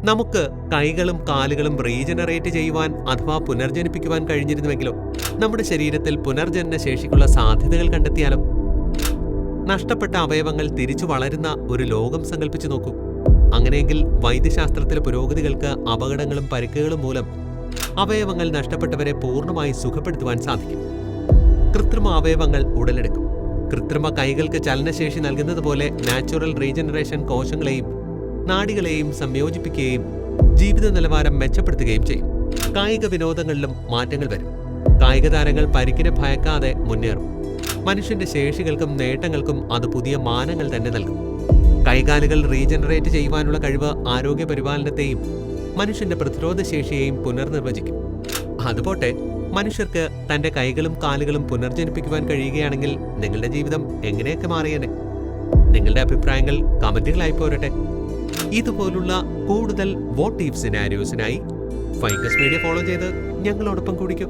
നമുക്ക് കൈകളും കാലുകളും റീജനറേറ്റ് ചെയ്യുവാൻ അഥവാ പുനർജനിപ്പിക്കുവാൻ കഴിഞ്ഞിരുന്നുവെങ്കിലോ? നമ്മുടെ ശരീരത്തിൽ പുനർജനന ശേഷിക്കുള്ള സാധ്യതകൾ കണ്ടെത്തിയാലോ? നഷ്ടപ്പെട്ട അവയവങ്ങൾ തിരിച്ചു വളരുന്ന ഒരു ലോകം സങ്കല്പിച്ചു നോക്കൂ. അങ്ങനെയെങ്കിൽ വൈദ്യശാസ്ത്രത്തിലെ പുരോഗതികൾക്ക് അപകടങ്ങളും പരിക്കുകളും മൂലം അവയവങ്ങൾ നഷ്ടപ്പെട്ടവരെ പൂർണ്ണമായി സുഖപ്പെടുത്തുവാൻ സാധിക്കും. കൃത്രിമ അവയവങ്ങൾ ഉടലെടുക്കും. കൃത്രിമ കൈകൾക്ക് ചലനശേഷി നൽകുന്നത് പോലെ നാച്ചുറൽ റീജനറേഷൻ കോശങ്ങളെയും നാഡികളെയും സംയോജിപ്പിക്കുകയും ജീവിത നിലവാരം മെച്ചപ്പെടുത്തുകയും ചെയ്യും. കായിക വിനോദങ്ങളിലും മാറ്റങ്ങൾ വരും. കായിക താരങ്ങൾ പരിക്കിനെ ഭയക്കാതെ മുന്നേറും. മനുഷ്യന്റെ ശേഷികൾക്കും നേട്ടങ്ങൾക്കും അത് പുതിയ മാനങ്ങൾ തന്നെ നൽകും. കൈകാലുകൾ റീജനറേറ്റ് ചെയ്യുവാനുള്ള കഴിവ് ആരോഗ്യ പരിപാലനത്തെയും മനുഷ്യന്റെ പ്രതിരോധ ശേഷിയെയും പുനർനിർവചിക്കും. അതുപോട്ടെ, മനുഷ്യർക്ക് തന്റെ കൈകളും കാലുകളും പുനർജനിപ്പിക്കുവാൻ കഴിയുകയാണെങ്കിൽ നിങ്ങളുടെ ജീവിതം എങ്ങനെയൊക്കെ മാറിയേനെ? നിങ്ങളുടെ അഭിപ്രായങ്ങൾ കമന്റുകളായി പോരട്ടെ. ഇതുപോലുള്ള കൂടുതൽ വാട്ട് ഇഫ് സിനാരിയോസിനായി ഫൈക്കസ് മീഡിയ ഫോളോ ചെയ്ത് ഞങ്ങളോടൊപ്പം കൂടിക്കൂ.